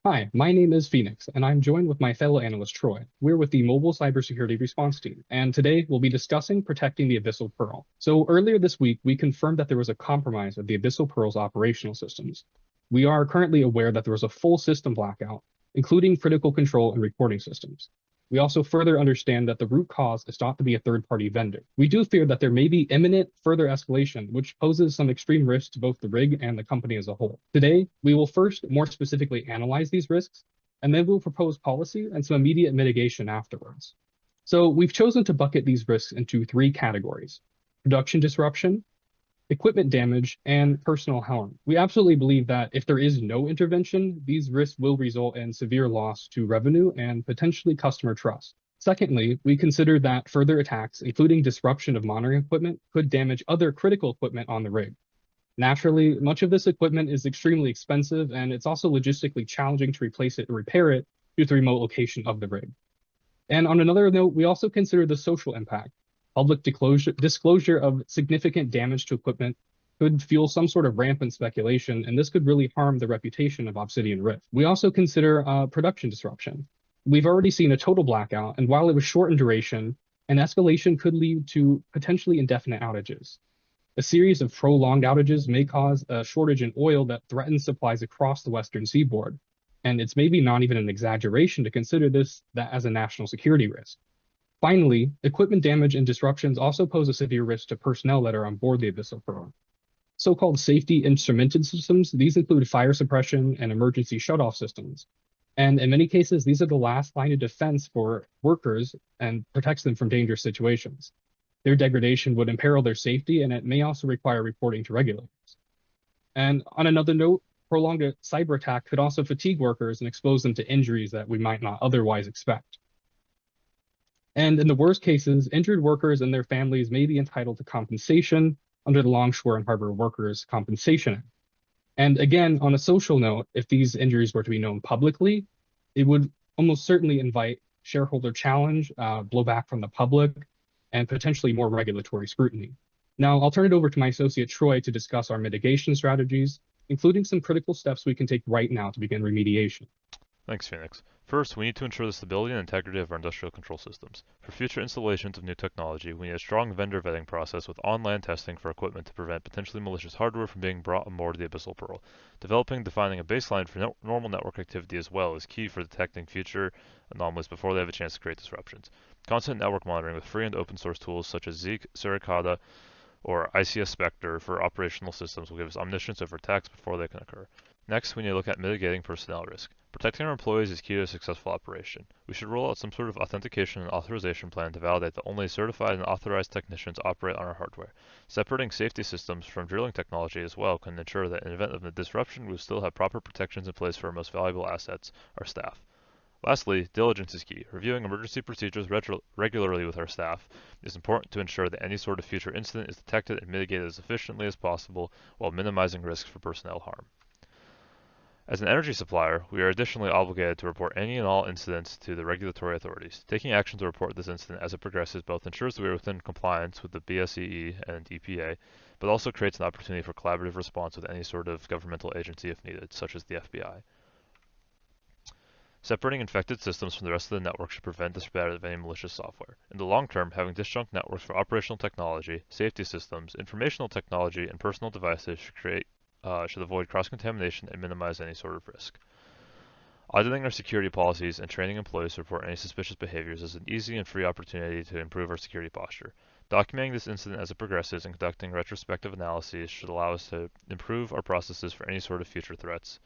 Hi, my name is Phoenix, and I'm joined with my fellow analyst Troy. We're with the Mobile Cybersecurity Response Team, and today we'll be discussing protecting the Abyssal Pearl. So earlier this week, we confirmed that there was a compromise of the Abyssal Pearl's operational systems. We are currently aware that there was a full system blackout, including critical control and reporting systems. We also further understand that the root cause is thought to be a third-party vendor. We do fear that there may be imminent further escalation, which poses some extreme risks to both the rig and the company as a whole. Today, we will first more specifically analyze these risks, and then we'll propose policy and some immediate mitigation afterwards. So we've chosen to bucket these risks into three categories: production disruption, equipment damage, and personal harm. We absolutely believe that if there is no intervention, these risks will result in severe loss to revenue and potentially customer trust. Secondly, we consider that further attacks, including disruption of monitoring equipment, could damage other critical equipment on the rig. Naturally, much of this equipment is extremely expensive, and it's also logistically challenging to replace it or repair it due to the remote location of the rig. And on another note, we also consider the social impact. Public disclosure of significant damage to equipment could fuel some sort of rampant speculation, and this could really harm the reputation of Obsidian Rift. We also consider production disruption. We've already seen a total blackout, and while it was short in duration, an escalation could lead to potentially indefinite outages. A series of prolonged outages may cause a shortage in oil that threatens supplies across the Western seaboard. And it's maybe not even an exaggeration to consider that as a national security risk. Finally, equipment damage and disruptions also pose a severe risk to personnel that are on board the Abyssal Pearl. So-called safety instrumented systems, these include fire suppression and emergency shutoff systems. And in many cases, these are the last line of defense for workers and protects them from dangerous situations. Their degradation would imperil their safety, and it may also require reporting to regulators. And on another note, prolonged cyber attack could also fatigue workers and expose them to injuries that we might not otherwise expect. And in the worst cases, injured workers and their families may be entitled to compensation under the Longshore and Harbor Workers Compensation Act. And again, on a social note, if these injuries were to be known publicly, it would almost certainly invite shareholder challenge, blowback from the public, and potentially more regulatory scrutiny. Now, I'll turn it over to my associate Troy to discuss our mitigation strategies, including some critical steps we can take right now to begin remediation. Thanks, Phoenix. First, we need to ensure the stability and integrity of our industrial control systems. For future installations of new technology, we need a strong vendor vetting process with on-land testing for equipment to prevent potentially malicious hardware from being brought aboard the Abyssal Pearl. Developing and defining a baseline for normal network activity as well is key for detecting future anomalies before they have a chance to create disruptions. Constant network monitoring with free and open source tools such as Zeek, Suricata, or ICS Spectre for operational systems will give us omniscience over attacks before they can occur. Next, we need to look at mitigating personnel risk. Protecting our employees is key to a successful operation. We should roll out some sort of authentication and authorization plan to validate that only certified and authorized technicians operate on our hardware. Separating safety systems from drilling technology as well can ensure that in event of a disruption, we will still have proper protections in place for our most valuable assets, our staff. Lastly, diligence is key. Reviewing emergency procedures regularly with our staff is important to ensure that any sort of future incident is detected and mitigated as efficiently as possible while minimizing risks for personnel harm. As an energy supplier, we are additionally obligated to report any and all incidents to the regulatory authorities. Taking action to report this incident as it progresses both ensures that we are within compliance with the BSEE and EPA, but also creates an opportunity for collaborative response with any sort of governmental agency if needed, such as the FBI. Separating infected systems from the rest of the network should prevent the spread of any malicious software. In the long term, having disjunct networks for operational technology, safety systems, informational technology, and personal devices should avoid cross-contamination and minimize any sort of risk. Auditing our security policies and training employees to report any suspicious behaviors is an easy and free opportunity to improve our security posture. Documenting this incident as it progresses and conducting retrospective analyses should allow us to improve our processes for any sort of future threats.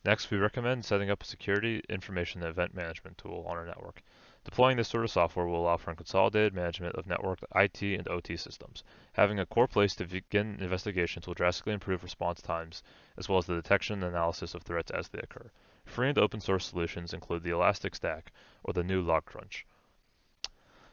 Next, we recommend setting up a security information and event management tool on our network. Deploying this sort of software will allow for consolidated management of network IT and OT systems. Having a core place to begin investigations will drastically improve response times, as well as the detection and analysis of threats as they occur. Free and open source solutions include the Elastic Stack or the new LogCrunch.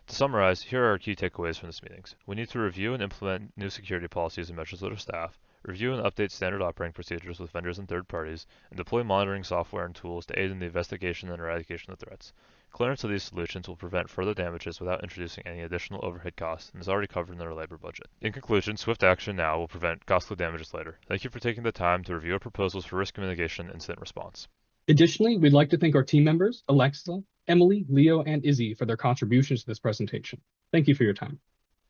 To summarize, here are our key takeaways from this meetings. We need to review and implement new security policies and measures with our staff, review and update standard operating procedures with vendors and third parties, and deploy monitoring software and tools to aid in the investigation and eradication of threats. Clearance of these solutions will prevent further damages without introducing any additional overhead costs and is already covered in our labor budget. In conclusion, swift action now will prevent costly damages later. Thank you for taking the time to review our proposals for risk mitigation and incident response. Additionally, we'd like to thank our team members, Alexa, Emily, Leo, and Izzy for their contributions to this presentation. Thank you for your time.